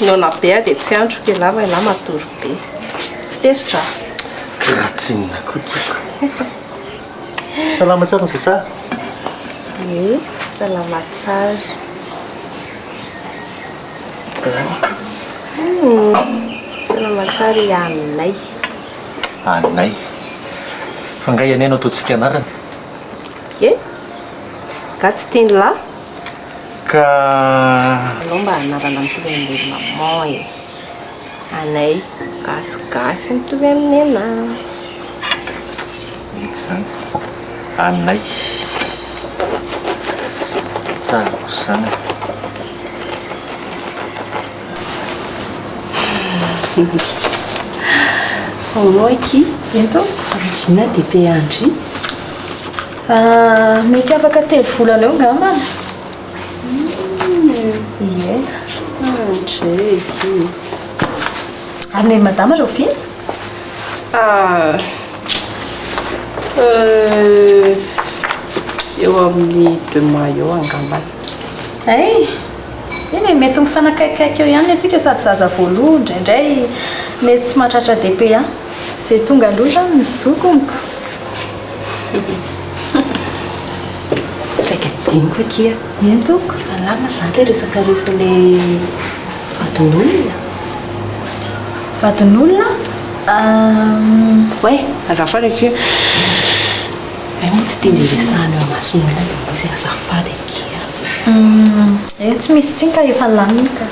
Nona be dia tsy andro ke lava ila matory be. Tsy tezitra. Kratsinina kotiako. Salama tsara sasa? Salama tsara. Salama tsara Anay. Anay. Fa ngai anay no ataontsika anarany. Ka tsy tiany lahy? Ka Alao mba anarana mitovy amin'ny maman e. Anay gasigasy mitovy amin'ny anahy. Mety zany. Anay. Tsara kosa zany. Anao aky ento vina dia be andry. Mety afaka 3 volana eo ngambana. Andreky. Ary ny madama Rofia? Eo amin'ny 2 mois eo angambana. Eny mety mifanakaikaiky eo ihany antsika sady zaza voaloha indraindray mety tsy mahatratra DP izay tonga aloha zany ny zokoniko. Saika diniko akia. Entoko Fa lama zany le resaka resan'ilay vadin'olona. Vadin'olona? Ouais, azafady akia. Mo tsy tia resahana eo amason'olona izy azafady akia. Tsy misy tsinka efa lamina ka.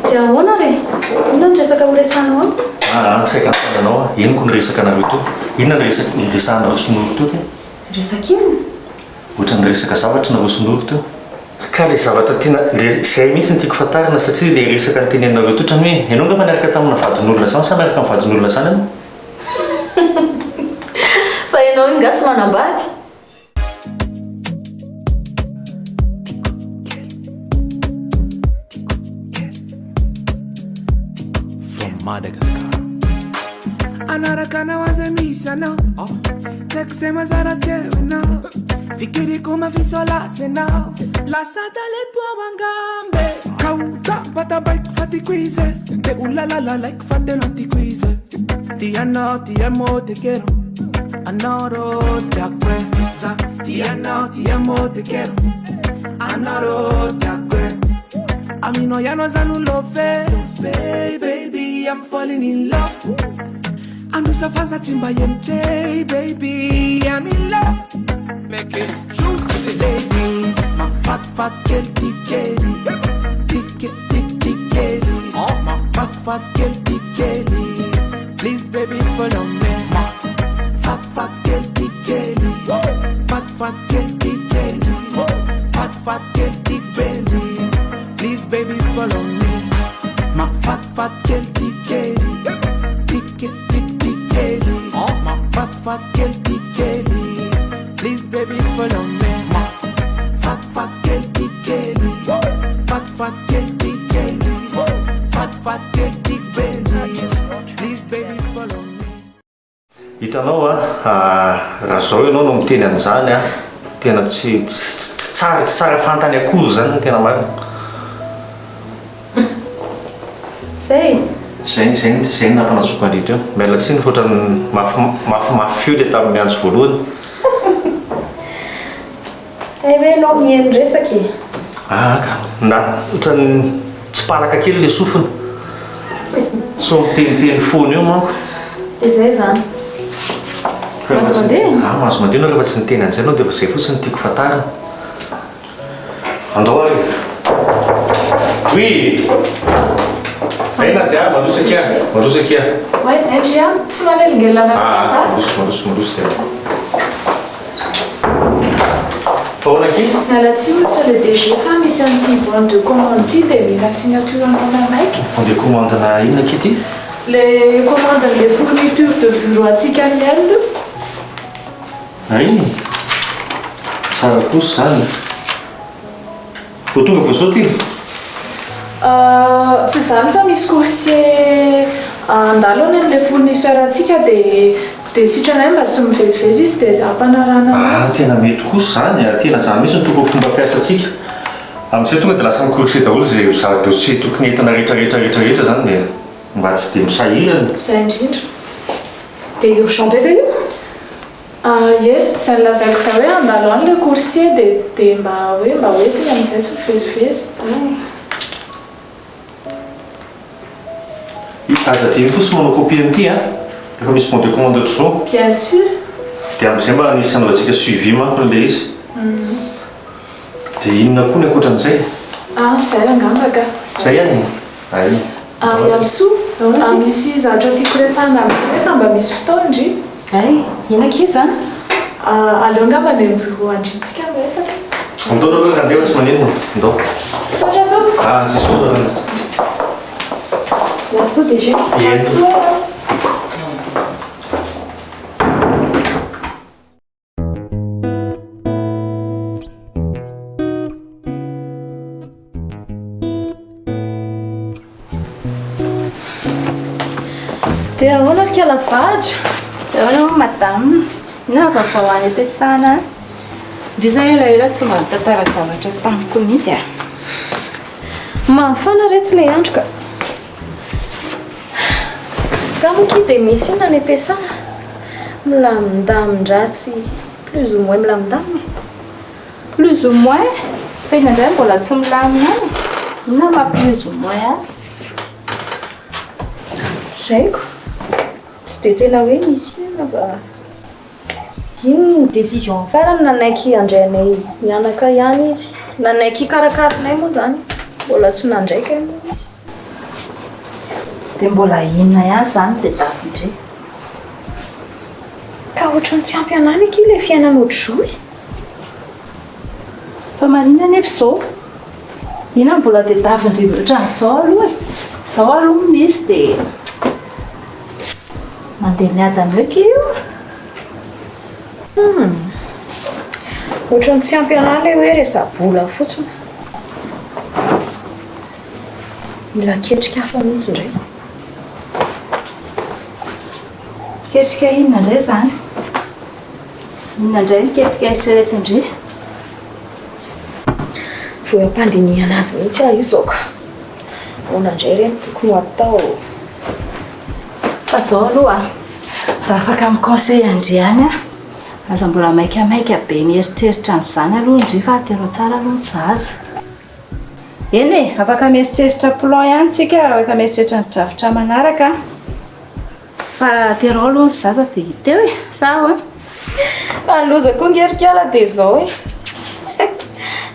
Dia ahoana re? Inona ny resaka ho resahanao amiko? Saika antananao inoko ny resaka anareo to? Inona ny resaka ny resahanareo sonoko to? Resaka ino? Ohatra ny resaka zavatra nareo sonoko to? Ka le zavatra tiana izay mihitsy ny tiako fantarina satria le resaka ny tenenareo to otrany hoe ianao nga manaraka tamina vadin'olona zany sa miaraka amin'ny vadin'olona zany ianao? Fa ianao iny nga tsy manambady? Anarakana wazemisa sekusema zara tena fikiri kuma visola sena la sata le tua wangambe kauta pata bike fati quize te ulala like fate lanti quize ti amo te quiero anoro te acuerdas ti amo te quiero anoro te acuerdas a mí no ya no es un love baby I'm falling in love. I'm just a fast timba MJ, baby, I'm in love. Make it juicy, ladies. My fat girl, Kelly. Kelly. Oh, my fat girl, Kelly. Please, baby, follow me. My fat girl, Kelly. Fat girl, Kelly. Fat girl, Benji. Please, baby, follow me. My fat girl, Kelly. Oh, my fat girl, Kelly. Please, baby, follow me. My fat girl, Kelly. Fat girl, Kelly. Fat girl, Benji. Please, baby, follow me. Hitanao raha zao ianao no miteny an'izany tena tsy tsara fantany akory zany tena marina. Zay nampanazoko andritra eo. Miala tsiny fotra mafy fio le tamin'ny andro voalohany. Enao mihaino resaka e. Ka ohatrany tsy palaka kely le sofina. So miteniteny foana eo manko. Dia zay zany. Mahazo mandeha? Mahazo mandeha anao rehefa tsy niteny an'izay anao dia zay fotsiny tiako fantarina. Andao ary. Oui. Ay Nadia, mandroso akia. Ouais, Andrea, tsy manelingelana mandroso tena. Foana aky? Miala tsiny monsieur le DG fa misy an'ity bon de commande ity dia mila signature anao maiky. Bon de commande na inona aky ity? Les commandes, les fournitures de bureau antsika miaina. Ay, tsara kosa zany. Vao tonga vao zao ty? Tsy zany fa misy coursier andalo any amin'ilay fournisseur antsika dia sitranay mba tsy mivezivezy izy dia ampanarahana azy. Tena mety kosa zany, tena zany mihitsy ny tokony fomba fiasantsika. amin'izay tonga dia lasa mikorsy daholo zay zava-dosi tokony entana rehetrarehetrarehetrarehetra zany dia mba tsy dia misahirana. Izay indrindra. Dia urgent be ve io? Ie, izay nilazaiko izay hoe andalo any ilay coursier dia mba hoentina amin'izay tsy mivezivezy. Aza dimy fotsy manao copie an'ity a rehefa misy bon de commande ohatr'izao. Bien sûr. Dia amin'izay mba nisy anaovantsika suivi manko n'ilay izy. Dia inona koa ny ankoatran'izay? Izay angamba ka. Izay ihany. Ay. Iamsoa, misy zavatra tiako resahana amin'ilay fa mba misy fotoana indry. Ay, ina kizy zany? Aleo angamba ny bureau andrintsika resaka. Andao aloha raha andeha tsy maneno. Andao. Saotra atao? Tsy soa. Lasse tout déjà. Yes. Dia ahoana ry kalavadra? Ahoana madame, ina vaovao any am-piasana? Ndriza elaela tsy mba mitantara zavatra tamiko mihitsy a. Mafana reto ilay andro ka. Ka moki dia misy ina any am-piasana? Milamindamin-dratsy plus ou moins milamindamina. Plus ou moins? Fa inandray mbola tsy milamina any. Ina ma plus ou moins azy? Zaiko. Tsy dia tena hoe misy ina fa ino décision farany nanaiky andray mianaka ihany izy. Nanaiky karakarinay moa zany. Mbola tsy nandraika moa izy. Dia mbola inona ihany zany dia tafindre. Ka ohatrany tsy ampy anany aky ilay fiainana ohatr'izao. Fa marina nefa izao. Ina mbola dia tafindre ohatran'izao aloha e. Izao aloha misy dia mandeha miadana eo io. Ohatrany tsy ampy anany ilay hoe resa-bola fotsiny. Mila ketrika hafa mihitsy indray. Ketrika inona indray zany? Inona indray miketrika eritreretindre? Vao ampandiniana azy mihitsy io izao ka. Ahoana indray ireny tokony atao. Fa izao aloha raha afaka mikaonsey andriany aza mbola maikamaika be mieritreritra an'izany aloha indry fa atero tsara aloha ny zaza. Eny e, afaka mieritreritra plan ihany tsika, afaka mieritreritra ny drafitra manaraka. Fa atero aloha ny zaza dia hita eo e, sao a? Aloza koa ngerikala dia izao e.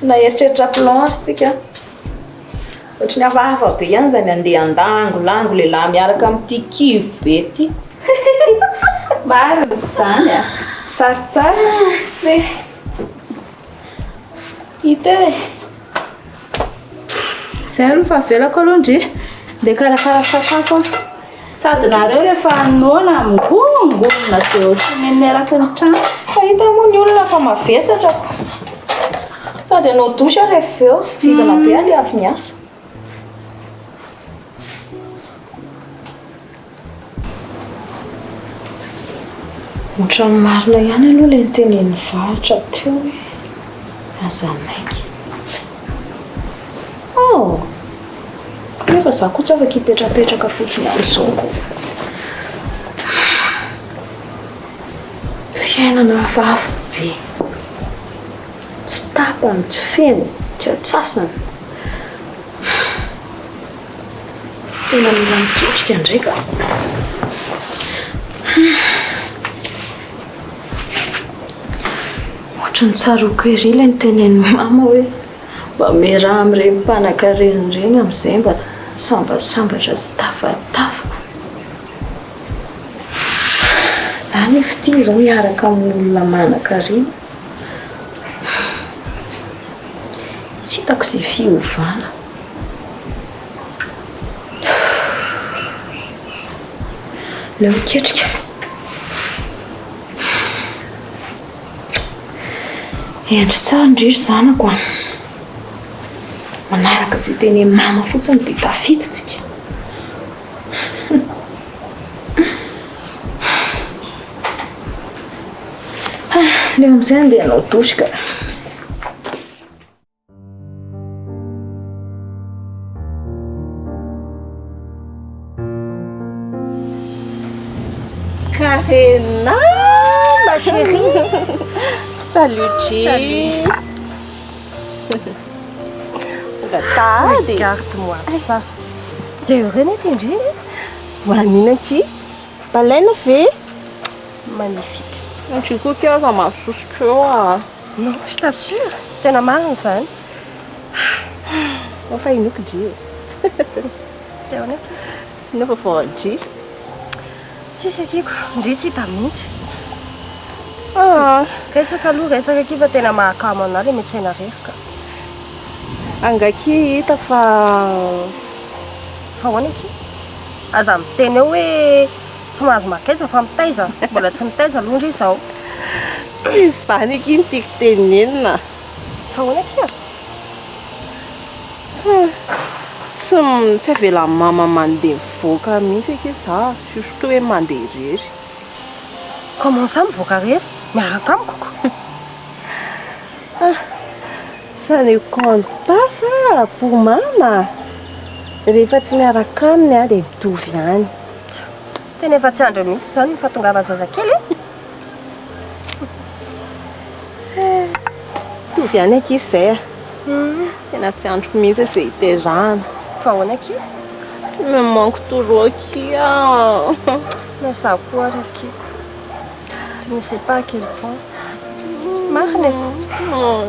Na eritreritra plan ary tsika. Ohatrany hafahafa be ihany zany andeha andangolango lehilahy miaraka amin'ity kibo be ity. Marina izany a. Sarotsarotra. Se. Hita e. Izay aloha fa avelako aloha indry. Dia karakara sakafo sady nareo rehefa anoana mingongona dia ohatrany miaraka ny trano. Fa hita moa ny olona fa mavesatra. Sady anao dosha rehefa eo. Vizana be any avy miasa. Ohatrany marina ihany aloha ilay nitenen'ny varitra teo hoe aza maiky. Kanefa za koa tsy afaka hipetrapetraka fotsiny amin'izao koa. Fiainana hafahafa be. Tsy tapany, tsy feno, tsy atsasany. Tena mila miketrika indray ka. Ohatrany tsaroako ery ilay nitenen'ny mama hoe mba miaraha amin'ireny mpanan-karena ireny amin'izay mba sambasambatra sy tafatafa. Zany efa ity izao miaraka amin'olona manan-karena. Tsy hitako izay fiovana. Leo miketrika. Endry tsara indry zanako a. Manaraka izay tenen'ny mama fotsiny dia tafiditsika. Leo amin'izay andeha hanao dosy ka. Karena, ma chérie. Salut, G. Regarde-moi ça. C'est heureux, G. Voilà, G. Baleine fait. Magnifique. Tu crois que ça m'a soucié? Non, je t'assure. T'es la marre, ça. On fait une autre G. T'es honnête? Não vou falar de ti. Tia aqui, disse também. Kaisa kalu kaisa aqui vai ter na maca manada me tsena reka. Anga aqui tá fa wani aqui. Azam tene we smas makeza fam taiza. Bola tsam taiza lungi sao. Isa ni kin tik tenina. Fa wani aqui. Tsy avy la mama mandeha mivoaka mihitsy ake za, surtout hoe mandeha rery. Comment ça mivoaka rery? Miaraka amiko. Ça ne compte pas ça pour mama. Rehefa tsy miaraka aminy dia mitovy ihany. Tena efa tsy andro mihitsy zany ny fahatongava zazakely. Mitovy ihany aky izay. Tena tsy androko mihitsy izay hiterahana. On aqui? Me manque toujours aqui. Mais ça quoi aqui? Je ne sais pas à quel point. Marne. Non,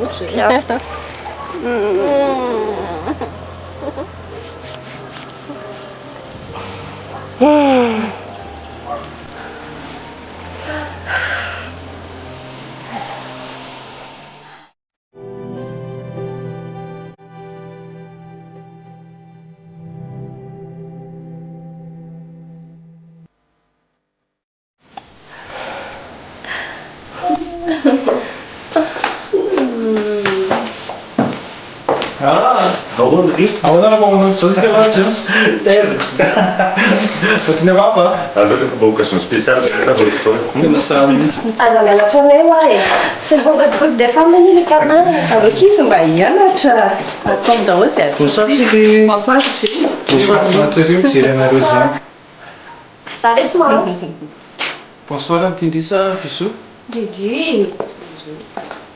Ahona na mão, só se ela temos. Deve. Continuava. Agora eu vou com as especiais da bolsa. Não sabe isso. As a minha também vai. Se for que tu de família ele quer não. Agora que isso vai ir na cha. Como dá você? Não sabe se massagem. Não sei se tira na rosa. Sabe isso mal? Posso falar entendi isso, isso? Didi.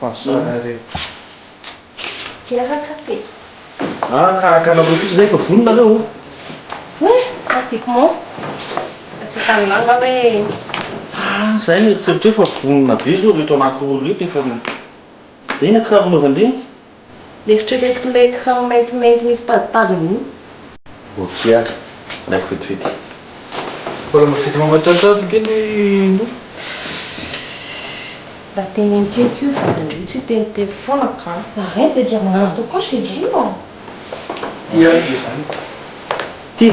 Posso falar. Que é café. Kana fiz daí para fundo na rua. Aqui como? Você tá lá bem. Sai, se tu for fundo na piso, eu tô na cor ali, tem forma. Tem na cara no vendinho? Deixa eu ver que leite realmente me está pagando. O que é? Deve foi feito. Kalau mau kita mau baca begini, Bah, t'es une inquiétude, tu t'es téléphone là. Arrête de dire n'importe quoi, je te dis non. dia isso. Ti.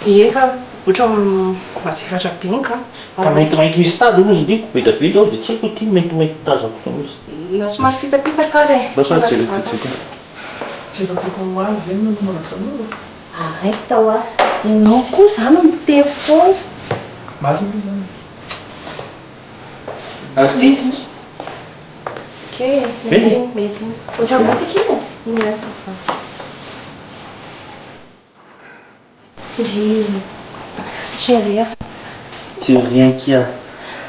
E cá, o chão, mas se faz a pinca. Também que está do uso de cuida filho, de tipo time que tá já com isso. Nós mais fiz a pizza cara. Só te digo. Kita tu kau mau vendo como nós somos. Arrête toi. E não coisa no telefone. Mais bisa. Arti? Que? Meeting. O chão vai aqui, né? Não é só. Chérie. Tu rien qui a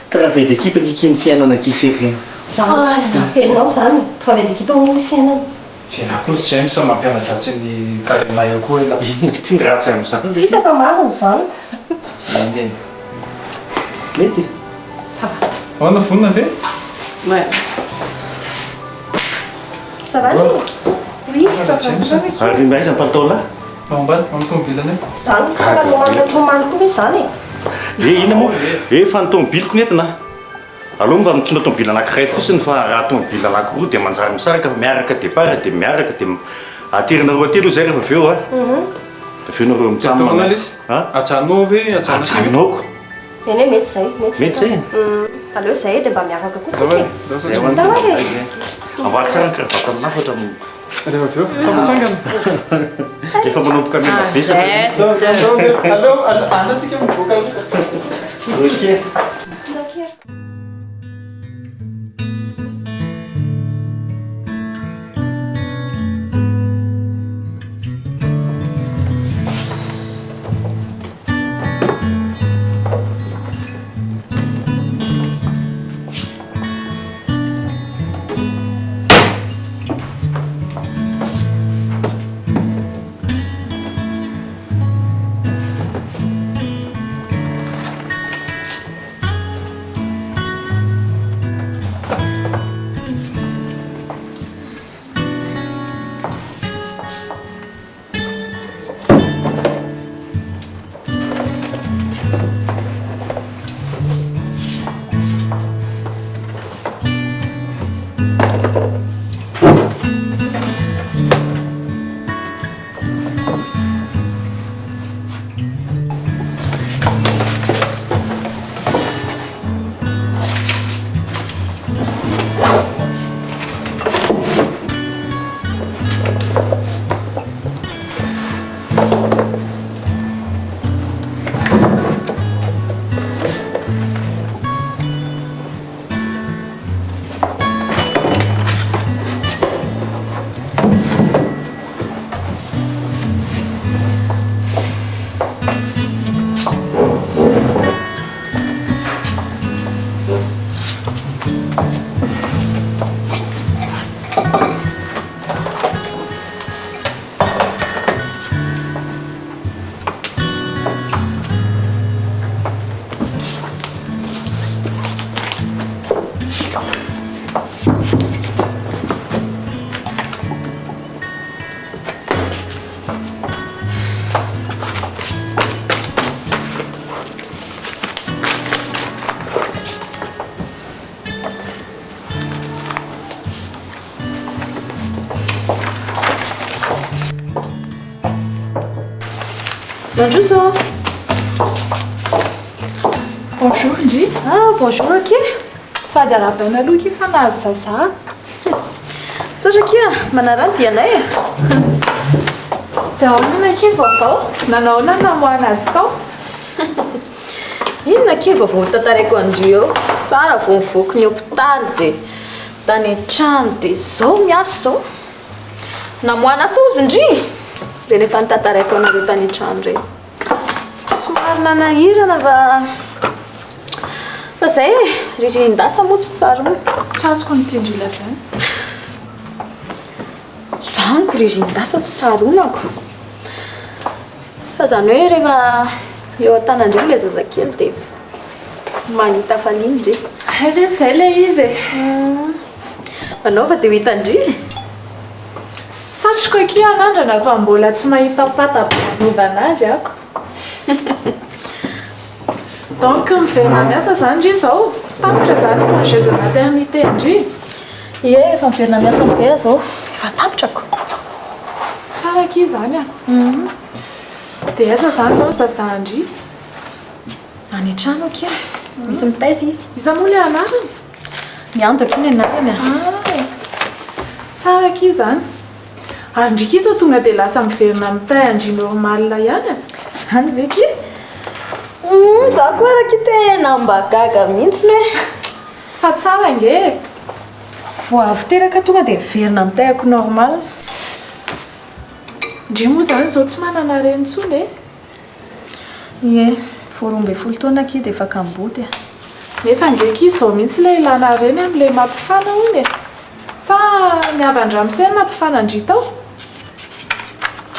travaillé d'équipe qui me fait aqui ferrinho. Não sabe. Travail d'équipe on fait non. Tjena, plus James som mampianatra tsy ny karena eo koa ela. Ty ratsy amin'izany. Vita fa marina zany. Mandeha. Mety. Ça va. Ahoana vonona ve? Ouais. Ça va? Oui, ça va. Ary maiza ny palitao là? Ao ambany, amin'ny tomobilany. Zany ka lohan'ny tromano koa ve zany e? Ina moa? Efa ny tomobiliko nentina. Aloha mba mitondra tomobily anankiray fotsiny fa raha tomobily anankiroa dia manjary misaraka miaraka départ dia miaraka dia aterina roa telo zay rehefa avy eo a. Avy eo nareo Ataonao izy? Ajanao ve? Ajanoako. Tena hoe mety zay. Mety zay. Aleo zay dia mba miaraka koa Zao tsika e. Zay ho Zao an'ny e. zay. Amboary tsara ny karavata lafatra Rehefa avy eo, tafatsangana. efa manomboka mena betsaka. Aleo, anatsika mivoaka aloha. Ok. Mandroso. Bonjour Ndry. Ah, bonjour aky. Sady arabaina aloha ky fa nahazo zaza. Satra aky manaranty anay. Dia ahoana ky vaovao? Nanaona namoana azy tao? Inona aky vaovao tantaraiko andrio eo. Sara vao mivoaka ny hôpitaly dia tany an-trano dia zao miasa zao. Namoana azy tozy Ndry. Dia nefa nitantaraiko anareo tany an-trano ireny. Somary nanahirana fa zay ririndasa moa tsy tsara moa. Tsy azoko ny tiandry lazany. Zaniko ririndasa tsy tsara onako. Fa zany hoe rehefa eo an-tanandreo ilay zazakely dia mahita faliany Ndry. Ve zay ilay izy e. Anaova dia ho hita Ndry. Satroko aky anandrana fa mbola tsy mahita patabanova azy ako. Donc miverina miasa zany Ndry izao. Tapitra zany congé de maternité Ndry. Ie, efa miverina miasa amin'izay zao. Efa tapitrako. Tsara aky zany a. Dia asa zany zao zaza Ndry. Any an-trano aky misy mitaiza izy. Iza moa ilay anarany? Mianto aky ny anarany. Tsara aky zany. Ary ndrika izy tonga dia lasa miverina mitay Ndry normal ihany a. Zany ve ky? Za koa raky tena mba gaga mihitsy ne. Fa tsara nge. Vao avy teraka tonga dia miverina mitay ako normal. Ndry moa zany zao tsy manana reny intsony e. Ie, 12 taona aky dia efa kamboty. Nefa ngeky izy zao mihitsy ilay ilana reny amin'ilay mampifana hono e. Sa ny avy-andramoseny mampifana Ndry tao?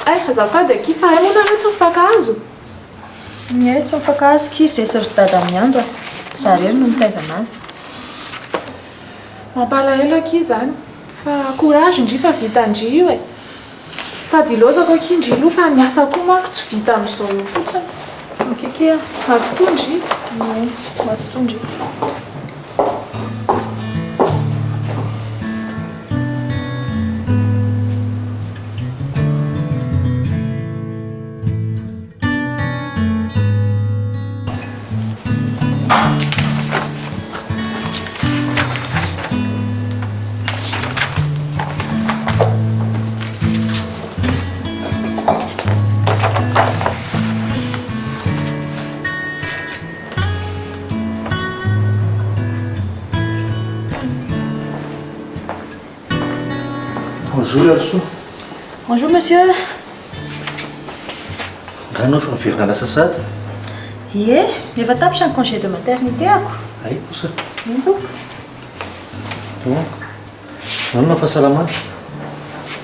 Azafady aky fa moa nareo tsy mifankahazo. Ie, tsy mifankahazoko izy izay sy ry dada miandro a. Zareo no mitaiza anazy. Mampalahelo aky zany. Fa courage Ndry fa vita Ndry io e. Sady ilozako aky Ndry aloha fa niasa koa manko tsy vita amin'izao io fotsiny. Okeke, Mazotoa Ndry. ie, mazotoa Ndry. Bonjour Also. Bonjour monsieur. Ranao fa miverina lasa sady? Ie, efa tapitra ny congé de maternité ako. Ay kosa. Ento. Manao fahasalamana.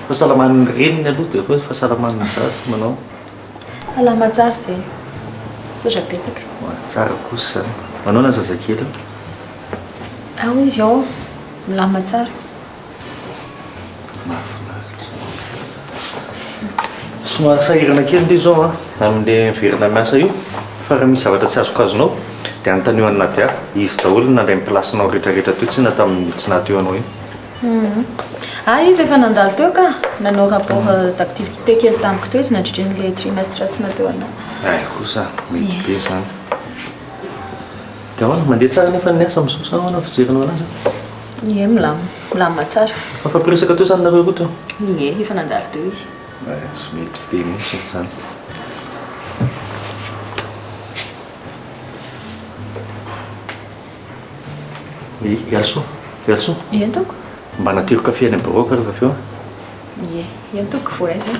Fahasalaman'ny reniny aloha dia koa fahasalaman'ny zaza manao. Salama tsara zay. Sotra betsaka. Tsara kosa zany. Manao na zazakely. Ao izy ao, milama tsara. Somary sahirana kely indray zao amin'ilay miverina miasa io. Fa raha misy zavatra tsy azoko azonao dia anontany anaty ahy. Izy daholo nandray ny plasinao rehetrarehetra teo tsy na tamin'ny tsy nahateo anao io. Izy efa nandalo teo ka nanao rapport d'activité kely tamiko teo izy nandritra n'ilay trimestre tsy nateo anao. Ay kosa mety be zany. Dia ahoana mandeha tsara nefa ny asa amin'izao sa ahoana fijerinao anazy? Ie, milama tsara. Fa fampiresaka teo zany nareo roa teo? Ie, efa nandalo teo izy. Mety be mihitsy zany. Ialso, Ialso. Entoko? Mba natiro kafe any bureau ka rehefa avy eo? Ie, entoko vao aiza.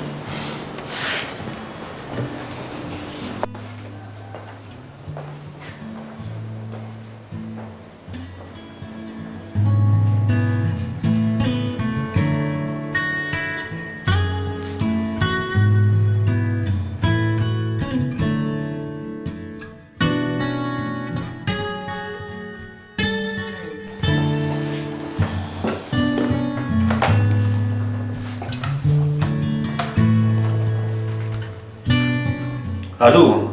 Allô,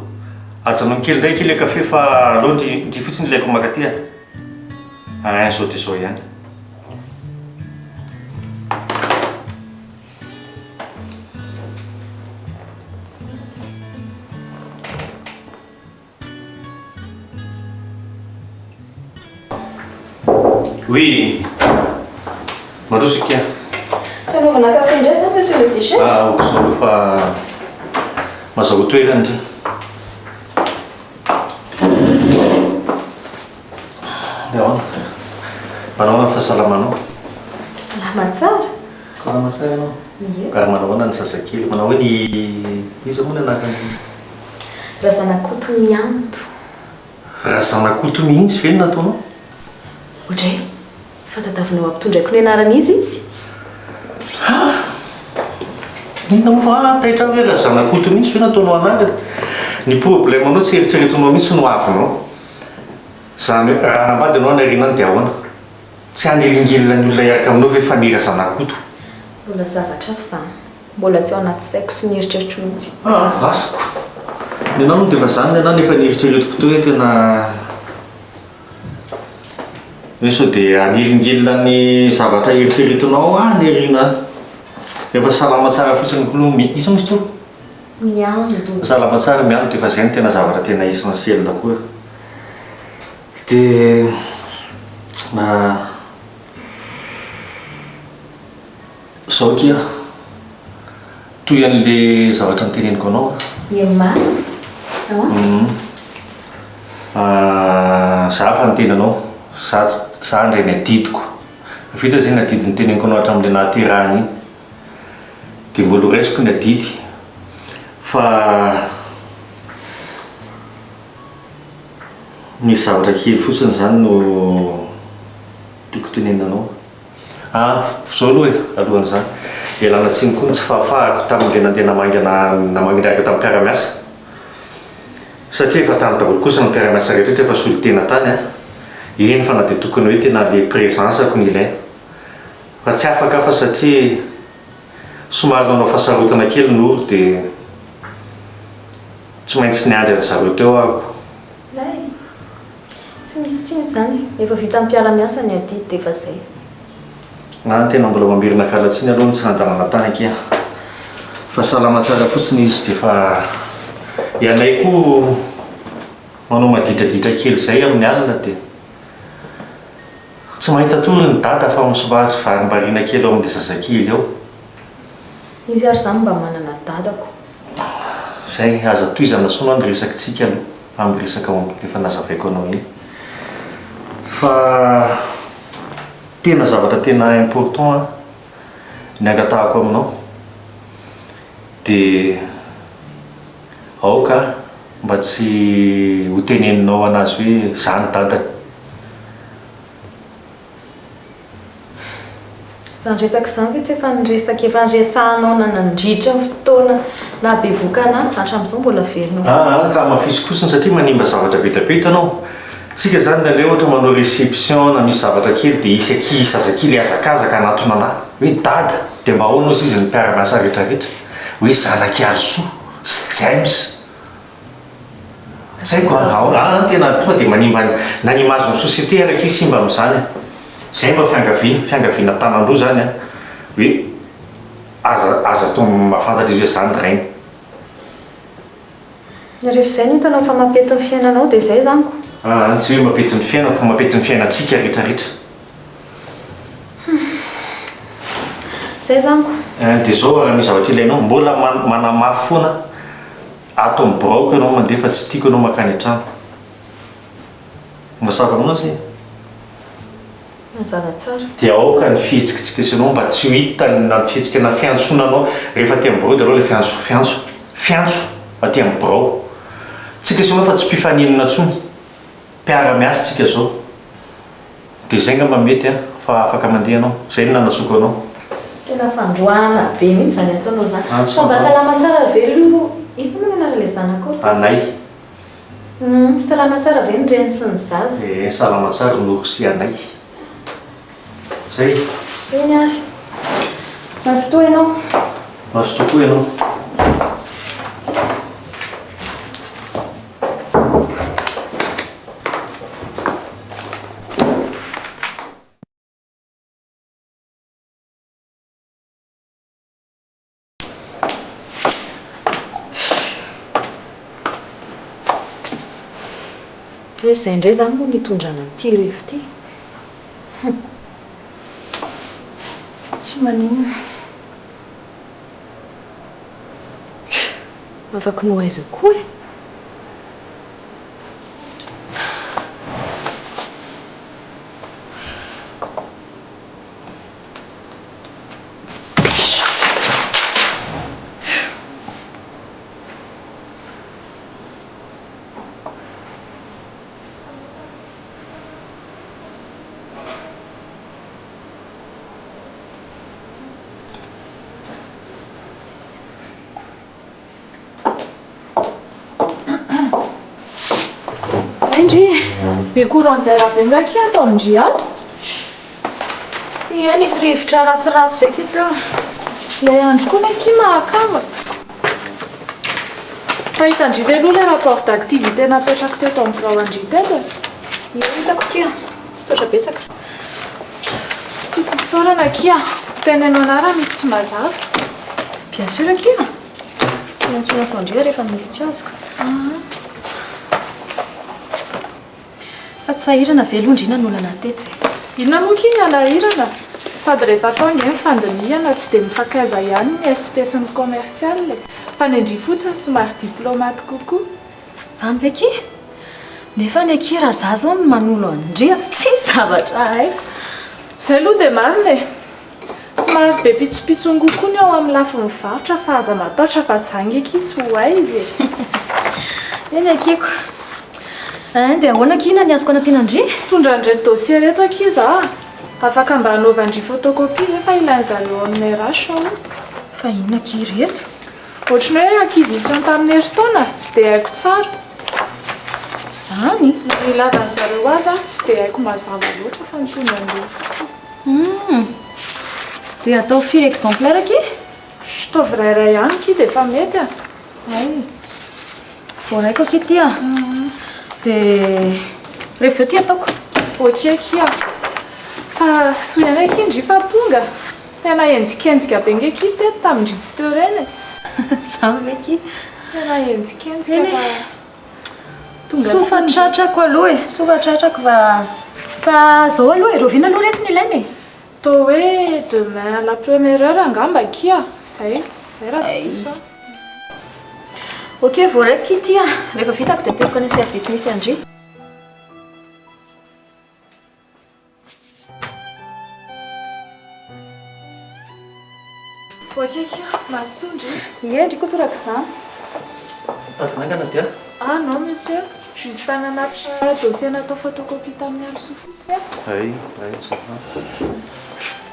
ajanao kely ndraiky ilay kafe fa alô ndry fotsiny ilaiko makaty a. Zao dia zao ihany. Oui. Mandroso kia. Tsy anaovana kafe indray sa monsieur le déchet? Okosolo fa mazao toerana ty. Ahoana? Manao ny fahasalamanao? Salama tsara. Salama tsara ianao? Ie. Ka manao ahoana ny zazakely? Manao hoe ny iza moa ny anarany? Razanakoto mianto. Razanakoto mihitsy ve ny nataonao? Ohatray, fatadavinao ampitondraiko ny anaran'izy izy. Inona moa taitra hoe razanakoto mihitsy ve nataonao anarany? Ny problemanao tsy eritreretinao mihitsy no avinao. Zany hoe raha nambady ianao anariana dia ahoana? Tsy aniringelina ny olona iaraka aminao ve fa ny razanakoto? Mbola zavatra hafa izany. Mbola tsy ao anaty saiko sy ny eritreritro mihitsy. Asiko. Ny anao dia fa izany ny anao nefa ny eritreretiko toa hoe tena hoe sao dia aniringelina ny zavatra eritreretinao ny ariana. Efa salama tsara fotsiny koa izy misy toa? Mianto. Salama tsara mianto efa izay no tena zavatra tena essentiel koa. Dia zao kia toy an'ilay zavatra niteneniko anao. Iemaly. Za fa niteny anao, za ndray ny adidiko. Vita zay ny adidy niteneniko anao hatramin'ilay nahaterahana iny. Dia mbola raisiko ny adidy. Fa misy zavatra kely fotsiny zany no tiako tenenanao. Zao aloha alohan'izany ialana tsiny koa tsy fahafahako tamin'ilay nandeha namangindraka tamin'ny mpiara-miasa. Satria efa tany daholo kosa ny mpiara-miasa rehetra efa solo tena tany. Iny fa na dia tokony hoe tena le présansako ny ilaina. Fa tsy afaka fa satria somary nanao fahasarotana kely ny olo dia tsy maintsy niandry ry zareo teo ahako. Tsy misy tsiny zany. Efa vita amin'ny mpiara-miasa ny adidy dia efa izay. Tena mbola mamirina fialatsiny aloha tsy nandanana tany akia. Fa salama tsara fotsiny izy dia fa ianay koa manao maditraditra kely izay amin'ny alina dia tsy mahita tory ny dada fa misovatry varimbariana kely ao amin'ilay zazakely ao. Izy ary izany mba manana dadako. Izay aza tohizana soa ny resakitsika aloha amin'ny resaka efa nazavaiko anao iny. Fa tena zavatra tena important ny angatahako aminao dia aoka mba tsy ho teneninao anazy hoe za ny dadany. Izany resaka izany ve tsy efa niresaka efa niresahanao nanandritra ny fotoana na be vokana hatramin'izao mbola velonao. Ka mafisy fosiny satria manimba zavatra betapeta anao. Tsika zany nalay ohatra manao réception na misy zavatra kely dia isy ankizy zazakely hazakazaka anatona anahy hoe dada dia mba ahoana izy ny mpiara-miasa rehetrarehetra hoe zanaky Also sy James. Zaiko tena tonga dia manimba nanimazo ny société araka izy simba amin'izany. Zay mba fiangaviana tanandroa zany hoe aza to mahafantatra izy hoe zany rainy. Rehefa izay ny hitanao fa mampety ny fiainanao dia izay zaniko. Tsy hoe mampety ny fiainako fa mampety ny fiainantsika rehetrarehetra. Izay zaniko. Dia zao raha misy zavatra ilainao mbola manamafy foana ato amin'ny braoka ianao mandeha fa tsy tiako ianao makany an-trano. Mba sava aminao zay. Mazava tsara. Dia aoka ny fihetsiketsiky sy anao mba tsy ho hita na fihetsika na fiantsonanao rehefa aty amin'ny brao dia alao ilay fiantso aty amin'ny brao. Tsika sy anao fa tsy mpifaninana intsony. Mpiara-miasa tsika zao. Dia izay ngamba mety fa afaka mandeha anao. Izay no nanatsoko anao. Tena fandroana be mihitsy zany ataonao zany. Fa mba salama tsara ve aloha izy moa anara'ilay zanako? Anay. Salama tsara ve ny reny sy ny zaza? Salama tsara noro sy anay. Zay. Eny ary. Maso toa ianao. Maso tokoa ianao. Hoe izay indray zany moa nitondrana an'ity rehefa ity. Tsy maninona. Afaka noaiza koa e. Indri, be courant d'air benga kia atao Indri a? Ia nisy rivotra ratsiratsy zay teto. Ilay andro koa neky mahakava. Fahita-Ndri ve aloha le rapport d'activité napetraka teto amin'ny birao Ndri teto? Ia hitako kia. Saotra betsaka. Tsisy isaorana kia. Tenenao anara misy tsy mazava. Bien sûr kia. Tsy maintsy Ndri rehefa misy tsy azoko. Fa tsy sahirana ve aloha Ndri nanolana teto e? Inona moa kiny alahirana? Sady rehefa atao ny fandiniana tsy dia mifankaiza ihany ny espèce ny commercial fa ny Ndri fotsiny somary diplomate kokoa. Zany ve ki? Nefa ny aki raha za zao manolo Ndri tsy zavatra haiko. Zay aloha dia marina e. Somary be pitsopitsongo koa ny ao amin'ny lafy mivarotra fa aza mataotra fa zangy aki tsy ho aizy e. Eny akiko. Dia ahoana kina ny azoko anampiana Ndri? Tondra andreto dossier reto aki za. Afaka mba hanaova Ndri photocopie efa ilainy zareo amin'ny RH ao. Fa inona ki reto? Ohatriny hoe acquisition tamin'ny herintaona tsy dia haiko tsara. Zany? Ny ilavany zareo azy ary tsy dia haiko mazava loatra fa nitondra andreo fotsiny. Dia atao firy exemplaire ki? Fitaovy rairay ihany ki dia efa mety a. Voaraiko aki tia. Dia rehefa eo ty ataoko. Ok kia. Fa soiana ki Ndri fa tonga. Tena enjikenjika be nge ki teto tamin-Ndri tsy teo reny. Zany ve ki? Tena enjikenjika fa tonga sofa tratrako aloha e. Sofa tratrako fa zao aloha e. Roviana aloha reto ny ilaina e. Tao hoe demain à la première heure angamba kia. Zay raha tsy diso fa. Ok, voaraiko ki tia. Rehefa vitako dia teko ny service misy Ndri. Ok kia, mazotoa Ndri. Ie, Ndri koa toraka izany. Nangana dia? Ah non monsieur, juste nanapitra dossier natao photocopie tamin'ny aloso fotsiny a. Ay, ça va.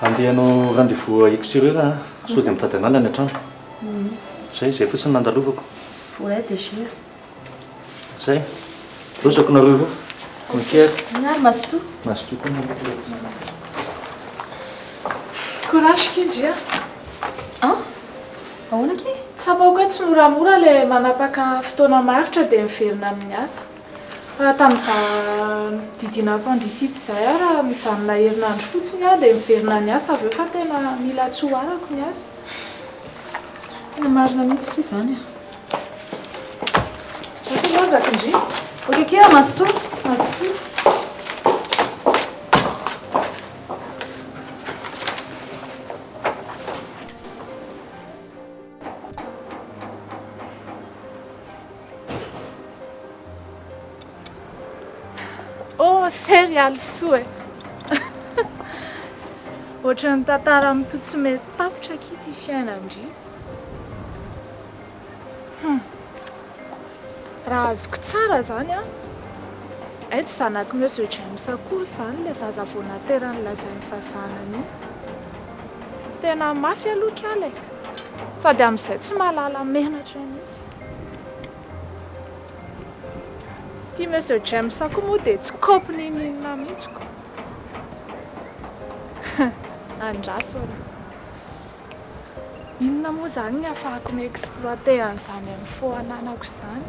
Andehanao rendez-vous à extérieur a sao dia mitady anana ny an-trano. Zay fotsiny nandalovako. Voray déjà. Zay. Losako nareo. Miker. Na mazotoa. Mazotoa koa. Courage ki Ndri a. Ahoana ki? Tsapako hoe tsy moramora le manapaka fotoana maritra dia miverina amin'ny asa. Tamin'izaho didinako andrisity izay raha mijanona herinandro fotsiny a dia miverina ny asa avy eo fa tena mila tsy ho arako ny asa. Tena marina mihitsy ki zany a. Zay koa lozako Ndri. Ok kia, mazotoa. Mazotoa. Oh, serial soa e. Ohatran'ny tantara mitohy tsy mety tapitra ki ty fiaina Ndri. Raha azoko tsara zany a. Tsy zanaky monsieur James akory zany le zaza vao naterany lazainy fasanany. Tena mafy aloha kiala e. Sady amin'izay tsy mahalala menatra mihitsy. Ty monsieur James ako moa dia tsy kopiny ninona mihitsiko. Andraso ora. Inona moa zany ny ahafahako mi-exploiter an'izany amin'ny fo ananako izany?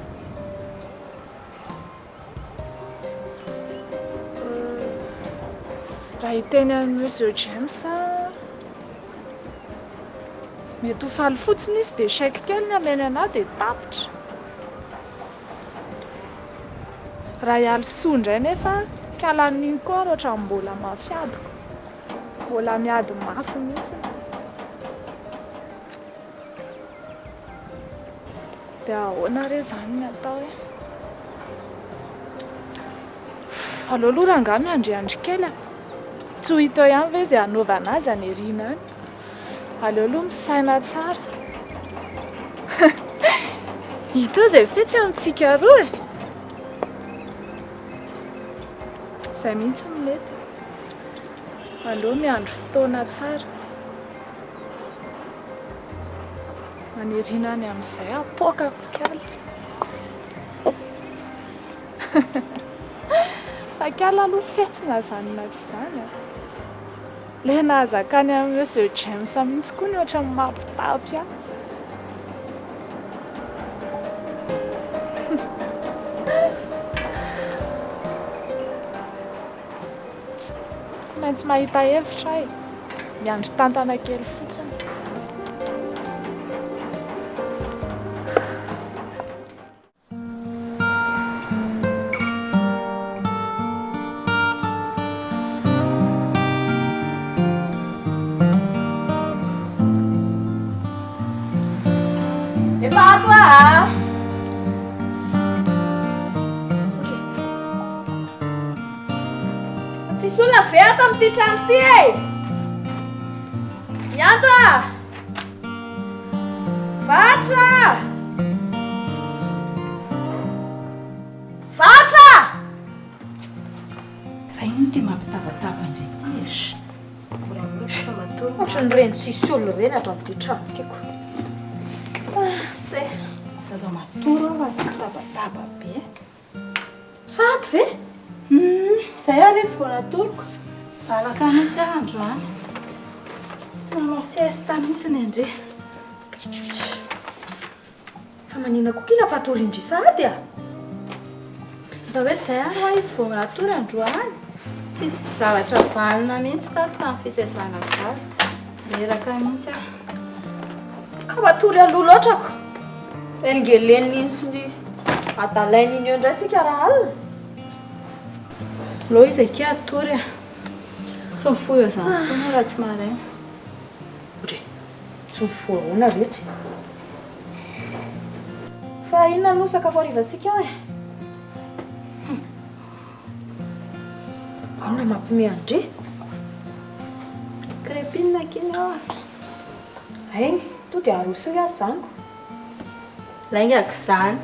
Raha hiteny an'i monsieur James mety ho faly fotsiny izy dia chèque kely ny ameny anahy dia tapitra. Raha hialo soa indray nefa Kalan'iny koa ohatran'ny mbola mafiadiko. Mbola miady mafy mihitsy. Dia ahoana re zany ny atao e? Aleo aloha rangahy miandriandry kely. Tsy ho hita ihany ve izay hanaovana azy aneriana any? Aleo aloha misaina tsara. Hita izay fetsy amintsika roa e. Izay mihitsy no mety. Aleo miandry fotoana tsara. Maneriana any amin'izay apoakako kala. Akala aloha fetsina zany na tsy zany a. Le nahazakany amin'ny Monsieur James mihitsy koa ny ohatran'ny mampitapy ahy. Tsy maintsy mahita hevitra ahy. Miandry tantana kely fotsiny. Tsisy olona ve ato amin'ity trano ity e? Miandro a! Vatra! Vatra! Fa ino ty mampitabataba indray ty Ohatran'ny reny tsisy olona reny ato amin'ity trano tiako. se zaza matoro aho aza mitabataba be. Sady ve? Zay ary izy vao natoroko. Valaka mihitsy andro any. Tsy nanao siesta mihitsy ny andre. Fa manina koa kila patory indry sady a? Raha hoe zay ary hoa izy vao natory andro any. Tsisy zavatra valina mihitsy tato tamin'ny fitezana zaza. Leraka mihitsy aho. Ka patory aloha loatrako. Engelen'iny sy ny adalain'iny eo indray tsika raha alina. Lo izy ake atory a. Tsy mifoy eo zany tsiny raha tsy maraina. Otre, tsy mifoy ahoana vetsy. Fa inona aloha sakafo harivantsika eo e? Inona mampime andre? Crépine kiny ao a. Ainy, to dia arosony azy zaniko. Laingako zany.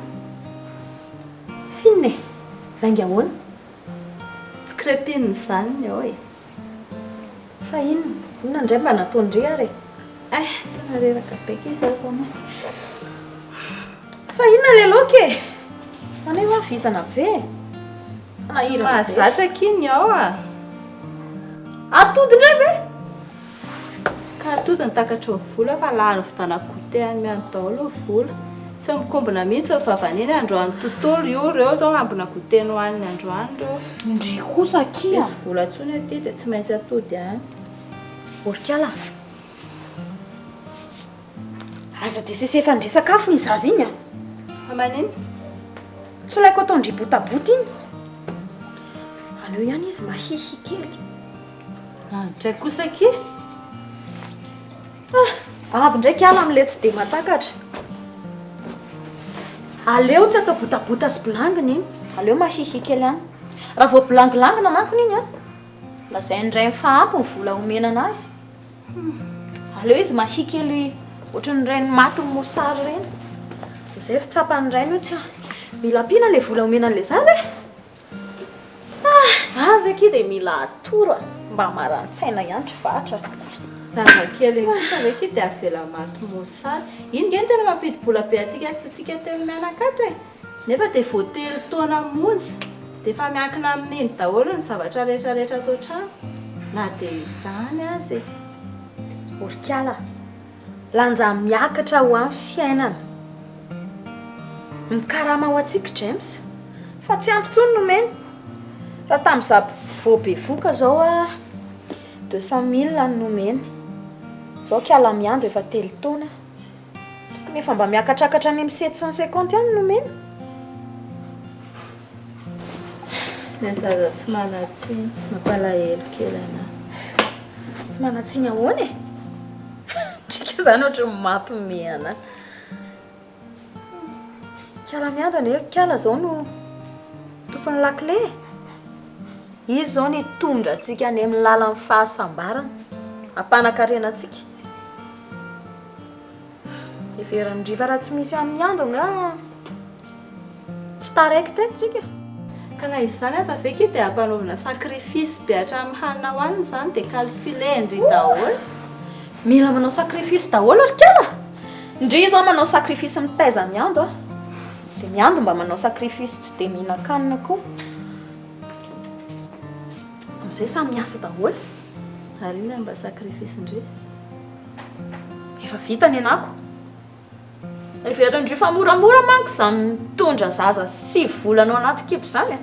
Finne, lainga ahoana? Tsy crépine zany ny ao e. Fa inona indray mba nataondry ary? Tena reraka beky izy aho zany. Fa inona le loka e? Anay hoa vizana be. Anahira be. Mahazatra kiny ao a. Atody indray ve? Ka atody ny takatra ny vola fa lany vitanako goûté any manontolo vola. Tsy mikombona mihitsy ny vavaniny androany tontolo io reo zao ambina goûté no haniny androany reo. Indry kosa kia. Misy vola tsony aty dia tsy maintsy atody any. Orikala. Aza dia sisy efa ndry sakafo ny zaza iny a. Amaniny? Tsy laiko atao ndry botaboty iny. Aleo ihany izy mahihy kely. Nandray kosa ki. Avy ndraiky ala amin'ilay tsy dia matakatra. Aleo tsy atao botabota sy bilangina iny. Aleo mahihy kely ihany. Raha vao bilangilangina mankony iny a. Lazay indray mifahampy ny vola omena anazy. Aleo izy mahihy kely ohatran'ny reny maty ny mosary reny. Izay fitsapany reny io tsy mila pina le vola omena an'ilay zaza e. Za veky dia mila atoro mba marantsaina ihany tsy vatra. Zazakely kosa veky dia avela maty mosary. Iny nge tena mampidi-bola be atsika sy tsika telo mianakato e. Nefa dia vao telo taona monja. Dia efa miankina amin'iny daholo ny zavatra rehetrarehetra atao trano. Na dia izany azy e. Orikala, lanja miakatra ho amin'ny fiainana. Mikarama ho antsika James. Fa tsy ampy intsony nomeny. Raha tamin'izaho vao bevoka zao a 200 000 ny nomeny. Zao kiala miandro efa 3 taona. Tokony efa mba miakatrakatra any amin'ny 750 ihany nomeny. Ny zaza tsy manatsiny, mampalahelo kely ana. Tsy manatsiny ahoana e? Trika zany ohatra mampimeana. Kiala miandro ane, kiala zao no tompon'ny lakile. Izy zao ny tondra antsika any amin'ny lalan'ny fahasambarana, ampanakarena antsika. Everan'ny driva raha tsy misy amin'ny andro nga tsy taraiky teto tsika. Ka na izany aza veky dia hampanaovana sakrifisy be hatramin'ny hanina hoanina zany dia calculé indry daholo. Mila manao sakrifisy daholo ry kiala. Ndry zao manao sakrifisy mitaiza miandro a. Dia miandro mba manao sakrifisy tsy dia mihinan-kanina koa. Amizay samy miasa daholo. Ary inona mba sakrifisy indry? Efa vita ny anako. Everan'ny ndry fa moramora manko zany mitondra zaza 7 volana ao anaty kibo zany.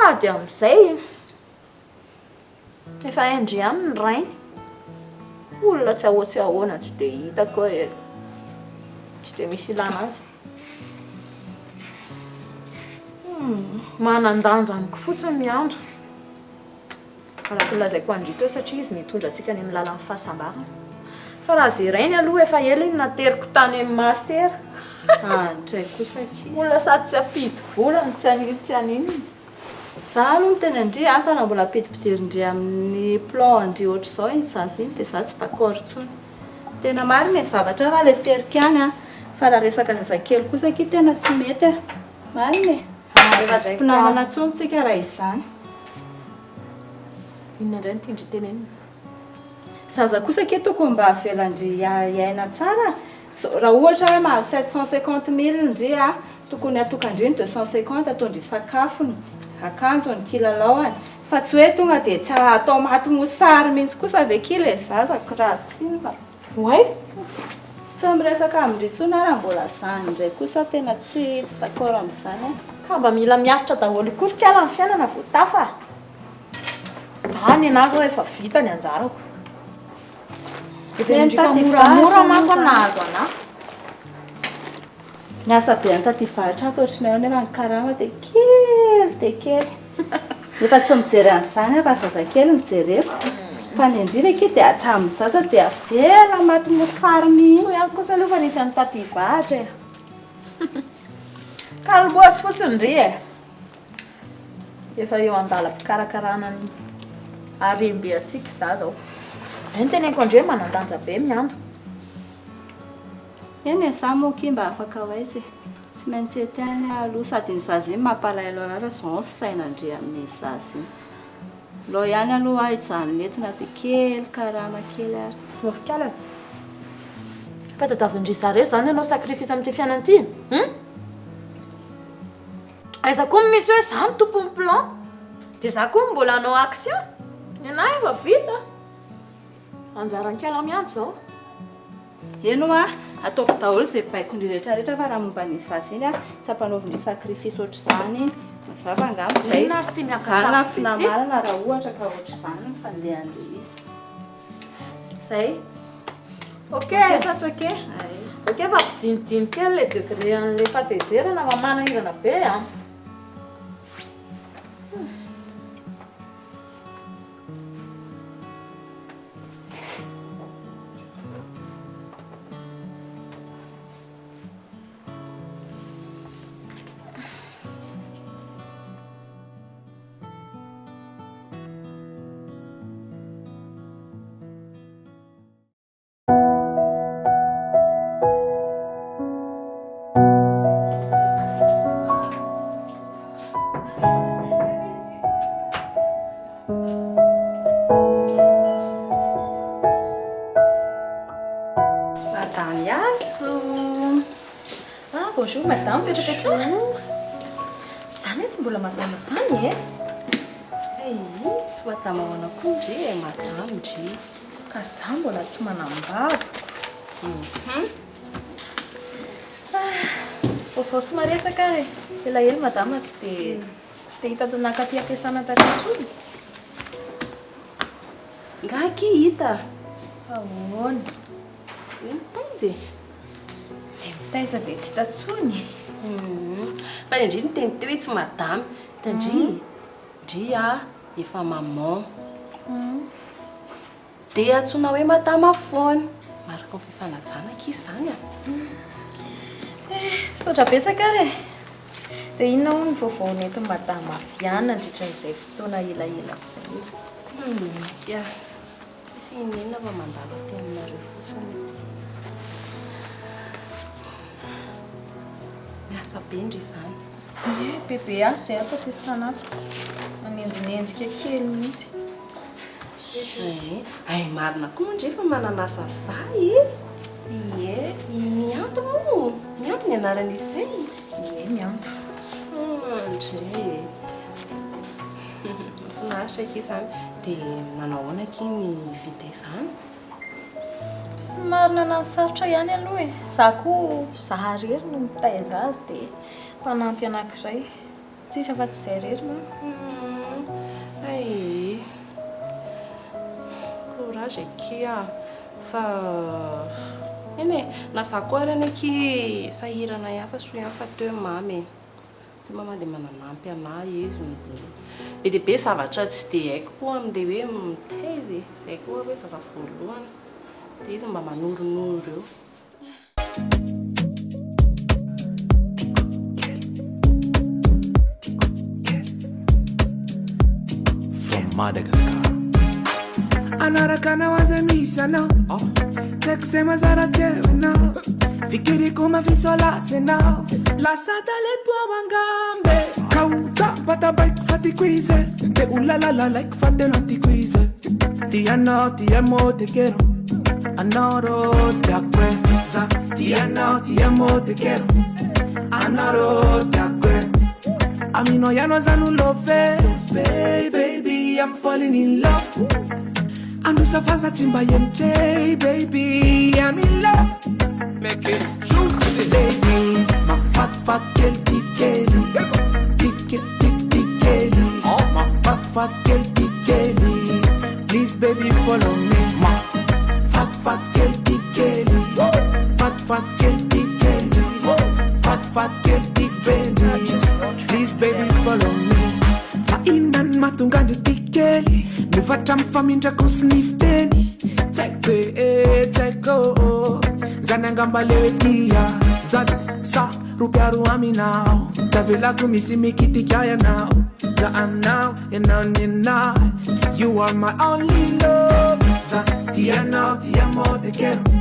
Ady amizay efa endry aminy rainy. Olona tsy ahoatsy ahoana tsy dia hita koa e. Tsy dia misy ilana azy. Manan-danja amiko fotsiny miandro. Araka lazaiko andrito satria izy nitondra antsika any amin'ny lalan'ny fahasambarana. Fa raha zay rainy aloha efa ela iny nateriko tany amin'ny masera. Ndray kosa kely. Olona sady tsy ampito volana tsy anino. Za aloha tena indry fa raha mbola apidipidiri-ndry amin'ny plan indry ohatr'izao iny zaza iny dia za tsy d'accord intsony. Tena marina e zavatra raha le ferika any fa raha resaka zazakely kosa ki tena tsy mety. Marina e. Efa tsy mpinamana intsony tsika raha izany. Inona indray ny tindry tenenina? Zaza kosa ke tokony mba avelandry iaina tsara. Raha ohatra hoe mahazo 750 000 indry tokony atokandriny 250 ataondry sakafony, akanjony, kilalaony. Fa tsy hoe tonga dia tsy atao maty mosary mihitsy kosa veki le zazako raha tsinona. Oay? Tsy miresaka amindry intsony raha mbola zany indray kosa tena tsy d'accord amin'izany. Ka mba mila miaritra daholo ikory kiala ny fiainana voatafa. Zany anazy zao efa vita ny anjarako. Efa moramora manko nahazo ana. Ny asa be ny taty varatra ato ohatrinao nefa ny karama dia kely. Efa tsy mijery an'izany fa zazakely mijereko. Fa ny indrina ke dia hatramin'ny zaza dia avela maty mosary mihitsy. Ihany kosa aloha fa nisy any taty varatra e. Kalbosy fotsiny ndry e. Efa eo andalam-pikarakarana ny arembe atsika za zao. Zay ny teneniko andre manan-danja be miandro. Eny e, za moa ki mba afaka ho aiza e. Tsy maintsy etiany aloha sady ny zaza iny mampalahelo anareo zao fisaina andre amin'ny zaza iny. Lo ihany aloha hijanona nentina dia kely karama kely ary. Kiala. Fa tadavindry zareo zany ianao sakrifisy amin'ity fiainana ity. Aiza koa misy hoe za ny tompon'ny plan. Dia za koa mbola hanao action. Ny anahy efa vita. Anjaran'ny kiala miandro zao. Eno ataoko daholo izay baiko ny rehetrarehetra fa raha momba ny zaza iny tsy ampanaoviny sakrifisy ohatr'izany. Mazava angamba izay. Inona ary ty miakatra Zana azy finamarana raha ohatra ka ohatr'izany ny fandehan'ilay izy. Zay. Ok. Satsaky e. Ok fa dindiny kely le degré an'ilay fatezerana fa manahirana be a. Bonjour madame, petrapetra. Zany tsy mbola madama zany e. Tsy madama ahoana koa ndry madama ndry. Ka za mbola tsy manambady. Vaovao sy maresaka ary. Elaela madama tsy dia hita tonaka ty ampiasana taty intsony. Ngaky hita. Ahoana? Mitaiza. Dia mitaiza dia tsy hita intsony. fa indri ny teny teo hoe tsy madamy dri efa maman dia atsona hoe madama foana maraka ny fifanajana izy zany Misaotra betsaka ary e. Dia inona hono ny vaovao nentin'ny madama Viana andritran'izay fotoana elaela izay? Ia, tsisy inona fa mandalo aty aminareo fotsiny. Miasa be indry izany. Bebe asa izay atao ampiasanato. Manenjinenjika kely mihitsy. Ay marina koa moa ndray fa mananasa zay. Ie, Mianto moa. Mianto ny anaran'izay. ie mianto. Andre. Mahafinaritra aky izany. Dia nanahoana aky ny vita izany? Somary nanansarotra ihany aloha e. Za koa zaha rery no mitaiza azy dia mpanampy anankiray. Tsisy afa-tsy izay rery manko. Ay. Courage aky fa eny e, na za koa ary aky sahirana hafa so ihany fa teo mamy. Dia mama dia mananampy anahy izy. Be dia be zavatra tsy dia haiko koa amin'ilay hoe mitaiza e. Izay koa hoe zaza voalohany. Dia izy mba manoronoro eo. From Madagascar. Anaraka na waza misana Sexy mazara tewena Fikiri kuma visola sena La sata le tua wangambe Kauta bata bike fati quize Te ulalala like fate lanti quize Ti ano, ti amo, te quiero Anoro te acuerza Ti ano, ti amo, te quiero Anoro te acuerza A mí no ya no zanu love baby, I'm falling in love Anusafaza timba MJ, baby, I'm in love. Make it juicy. Ladies, my fat girl, big Kelly. Big Kelly. Oh, my fat girl, big Kelly. Please, baby, follow me. My fat girl, big Kelly. Fat girl, big Kelly. Fat girl, big Benji. Please, baby, follow me. Fainan matungande big Kelly. Nifata mfamindra kusnifteni Take Zanangamba lewetia Zad sa rupiaru ami now Tavela kumisi mikiti kaya now Za I'm now and now You are my only love Za ti amo te quiero